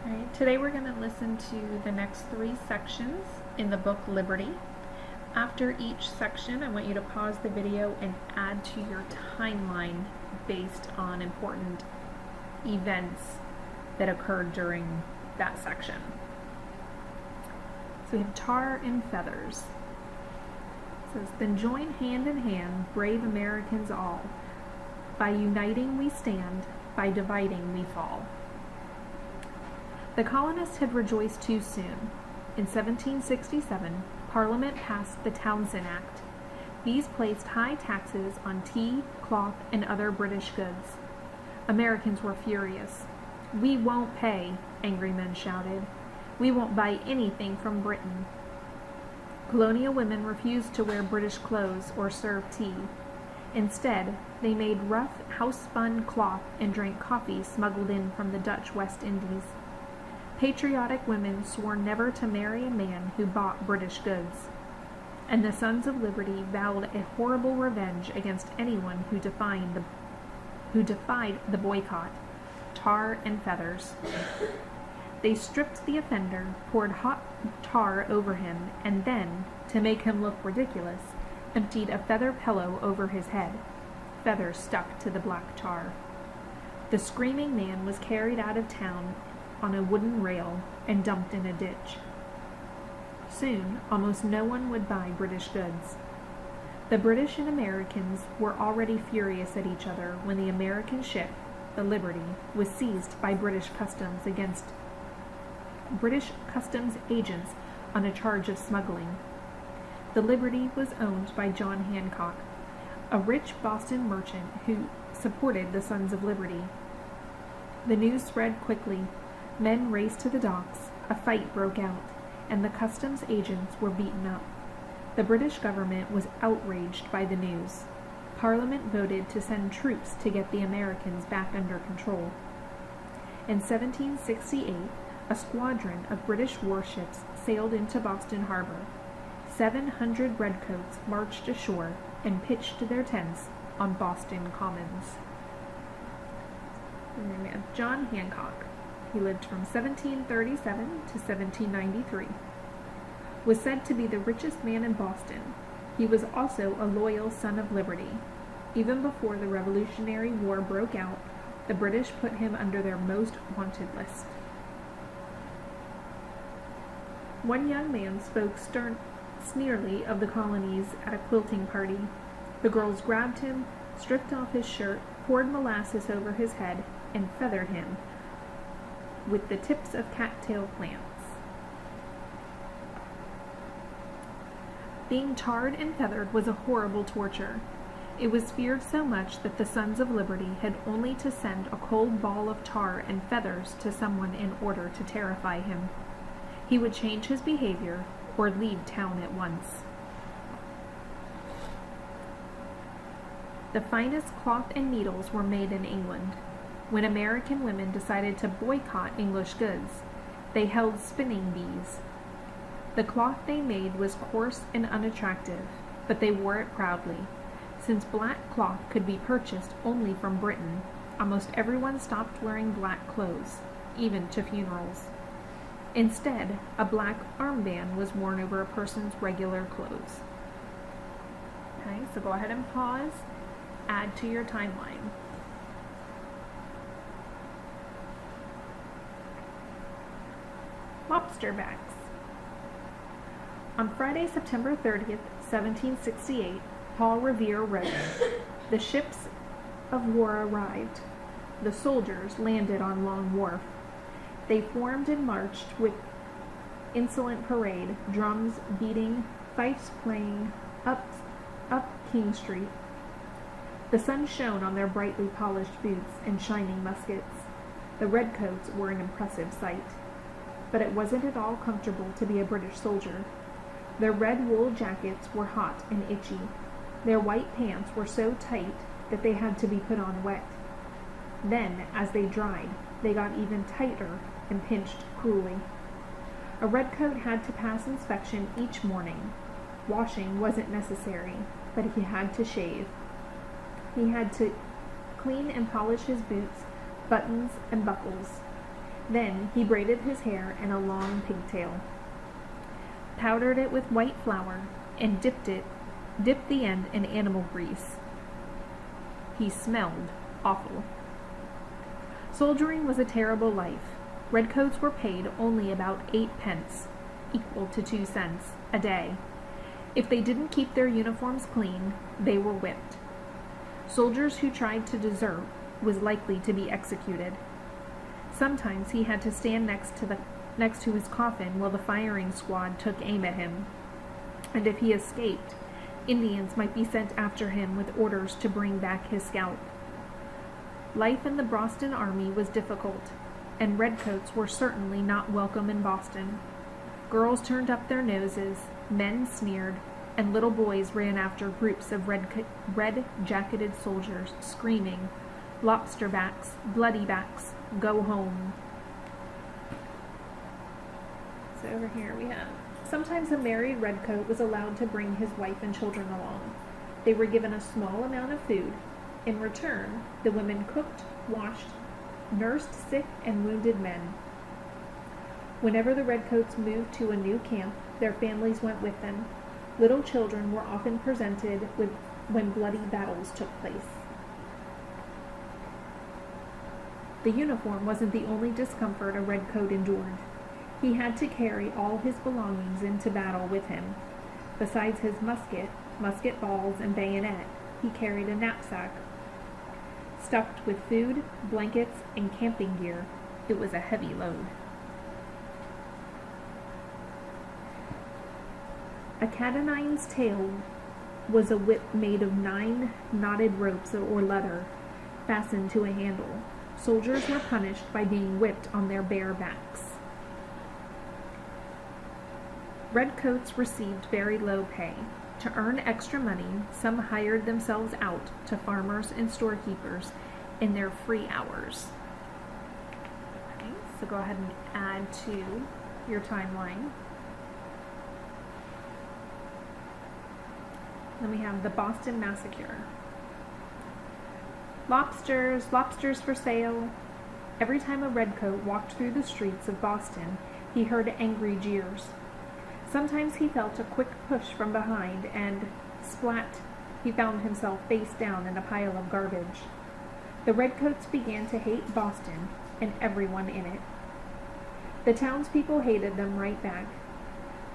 Alright, today we're going to listen to the next 3 sections in the book Liberty. After each section, I want you to pause the video and add to your timeline based on important events that occurred during that section. So we have tar and feathers. It says, "Then join hand in hand, brave Americans all. By uniting we stand, by dividing we fall." The colonists had rejoiced too soon. In 1767, Parliament passed the Townshend Act. These placed high taxes on tea, cloth, and other British goods. Americans were furious. "We won't pay," angry men shouted. "We won't buy anything from Britain." Colonial women refused to wear British clothes or serve tea. Instead, they made rough house-spun cloth and drank coffee smuggled in from the Dutch West Indies. Patriotic women swore never to marry a man who bought British goods. And the Sons of Liberty vowed a horrible revenge against anyone who defied the boycott, tar and feathers. They stripped the offender, poured hot tar over him, and then, to make him look ridiculous, emptied a feather pillow over his head. Feathers stuck to the black tar. The screaming man was carried out of town on a wooden rail and dumped in a ditch. Soon, almost no one would buy British goods. The British and Americans were already furious at each other when the American ship, the Liberty, was seized by British customs agents on a charge of smuggling. The Liberty was owned by John Hancock, a rich Boston merchant who supported the Sons of Liberty. The news spread quickly. Men raced to the docks, a fight broke out, and the customs agents were beaten up. The British government was outraged by the news. Parliament voted to send troops to get the Americans back under control. In 1768, a squadron of British warships sailed into Boston Harbor. 700 redcoats marched ashore and pitched their tents on Boston Commons. And then we have John Hancock. He lived from 1737 to 1793. Was said to be the richest man in Boston. He was also a loyal Son of Liberty. Even before the Revolutionary War broke out, the British put him under their most wanted list. One young man spoke sneerly of the colonies at a quilting party. The girls grabbed him, stripped off his shirt, poured molasses over his head, and feathered him with the tips of cattail plants. Being tarred and feathered was a horrible torture. It was feared so much that the Sons of Liberty had only to send a cold ball of tar and feathers to someone in order to terrify him. He would change his behavior or leave town at once. The finest cloth and needles were made in England. When American women decided to boycott English goods, they held spinning bees. The cloth they made was coarse and unattractive, but they wore it proudly. Since black cloth could be purchased only from Britain, almost everyone stopped wearing black clothes, even to funerals. Instead, a black armband was worn over a person's regular clothes. Okay, so go ahead and pause, add to your timeline. Lobster backs. On Friday, September 30th, 1768, Paul Revere wrote, "The ships of war arrived. The soldiers landed on Long Wharf. They formed and marched with insolent parade, drums beating, fifes playing, up King Street. The sun shone on their brightly polished boots and shining muskets. The redcoats were an impressive sight. But it wasn't at all comfortable to be a British soldier. Their red wool jackets were hot and itchy. Their white pants were so tight that they had to be put on wet. Then, as they dried, they got even tighter and pinched cruelly. A redcoat had to pass inspection each morning. Washing wasn't necessary, but he had to shave. He had to clean and polish his boots, buttons, and buckles. Then he braided his hair in a long pigtail, powdered it with white flour, and dipped the end in animal grease. He smelled awful. Soldiering was a terrible life. Redcoats were paid only about 8 pence, equal to 2 cents, a day. If they didn't keep their uniforms clean, they were whipped. Soldiers who tried to desert was likely to be executed. Sometimes he had to stand next to his coffin while the firing squad took aim at him. And if he escaped, Indians might be sent after him with orders to bring back his scalp. Life in the Boston Army was difficult, and redcoats were certainly not welcome in Boston. Girls turned up their noses, men sneered, and little boys ran after groups of red-jacketed soldiers, screaming, "Lobster backs, bloody backs, go home." So over here we have, sometimes a married redcoat was allowed to bring his wife and children along. They were given a small amount of food. In return, the women cooked, washed, nursed sick and wounded men. Whenever the redcoats moved to a new camp, their families went with them. Little children were often presented when bloody battles took place. The uniform wasn't the only discomfort a redcoat endured. He had to carry all his belongings into battle with him. Besides his musket balls, and bayonet, he carried a knapsack stuffed with food, blankets, and camping gear. It was a heavy load. A cat o' nine's tail was a whip made of 9 knotted ropes or leather fastened to a handle. Soldiers were punished by being whipped on their bare backs. Redcoats received very low pay. To earn extra money, some hired themselves out to farmers and storekeepers in their free hours. Okay, so go ahead and add to your timeline. Then we have the Boston Massacre. Lobsters, lobsters for sale. Every time a redcoat walked through the streets of Boston, he heard angry jeers. Sometimes he felt a quick push from behind and, splat, he found himself face down in a pile of garbage. The redcoats began to hate Boston and everyone in it. The townspeople hated them right back.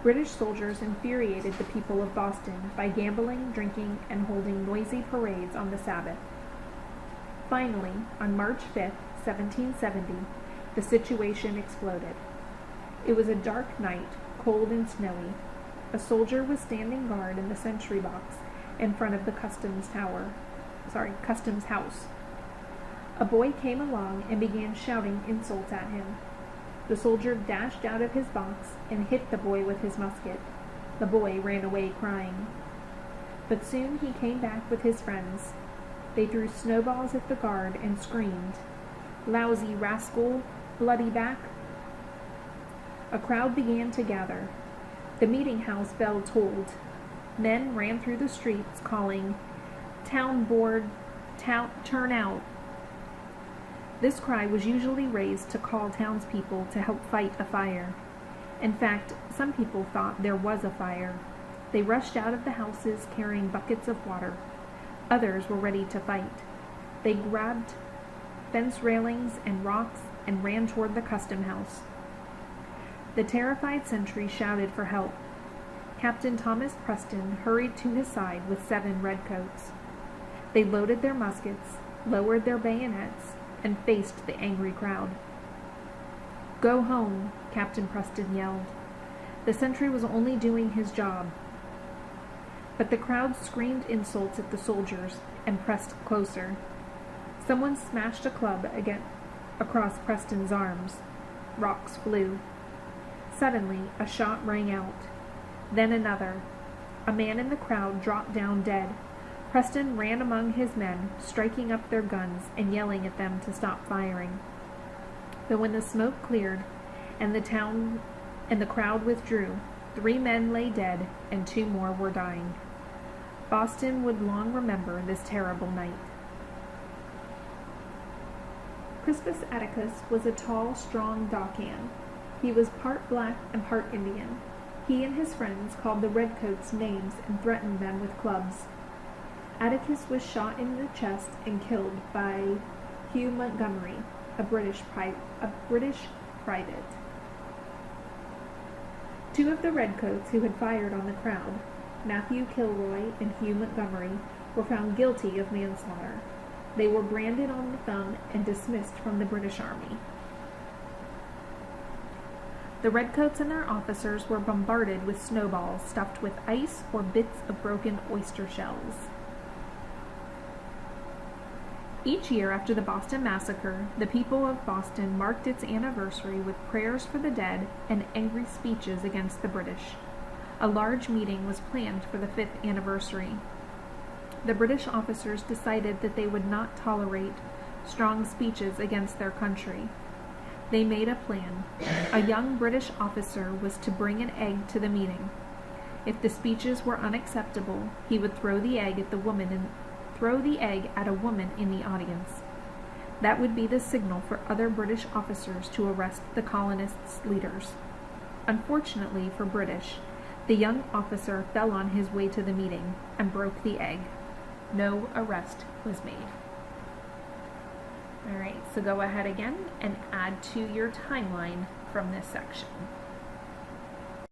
British soldiers infuriated the people of Boston by gambling, drinking, and holding noisy parades on the Sabbath. Finally, on March 5, 1770, the situation exploded. It was a dark night, cold and snowy. A soldier was standing guard in the sentry box in front of the customs house. A boy came along and began shouting insults at him. The soldier dashed out of his box and hit the boy with his musket. The boy ran away crying. But soon he came back with his friends. They threw snowballs at the guard and screamed, "Lousy rascal, bloody back." A crowd began to gather. The meeting house bell tolled. Men ran through the streets calling, "Town board, turn out." This cry was usually raised to call townspeople to help fight a fire. In fact, some people thought there was a fire. They rushed out of the houses carrying buckets of water. Others were ready to fight. They grabbed fence railings and rocks and ran toward the custom house. The terrified sentry shouted for help. Captain Thomas Preston hurried to his side with 7 redcoats. They loaded their muskets, lowered their bayonets, and faced the angry crowd. "Go home," Captain Preston yelled. The sentry was only doing his job. But the crowd screamed insults at the soldiers and pressed closer. Someone smashed a club across Preston's arms. Rocks flew. Suddenly, a shot rang out. Then another. A man in the crowd dropped down dead. Preston ran among his men, striking up their guns and yelling at them to stop firing. But when the smoke cleared and the crowd withdrew, 3 men lay dead and 2 more were dying. Boston would long remember this terrible night. Crispus Attucks was a tall, strong dockhand. He was part black and part Indian. He and his friends called the redcoats names and threatened them with clubs. Attucks was shot in the chest and killed by Hugh Montgomery, a British private. Two of the redcoats who had fired on the crowd, Matthew Kilroy and Hugh Montgomery, were found guilty of manslaughter. They were branded on the thumb and dismissed from the British Army. The redcoats and their officers were bombarded with snowballs stuffed with ice or bits of broken oyster shells. Each year after the Boston Massacre, the people of Boston marked its anniversary with prayers for the dead and angry speeches against the British. A large meeting was planned for the 5th anniversary. The British officers decided that they would not tolerate strong speeches against their country. They made a plan. A young British officer was to bring an egg to the meeting. If the speeches were unacceptable, he would throw the egg at a woman in the audience. That would be the signal for other British officers to arrest the colonists' leaders. Unfortunately for British, the young officer fell on his way to the meeting and broke the egg. No arrest was made. Alright, so go ahead again and add to your timeline from this section.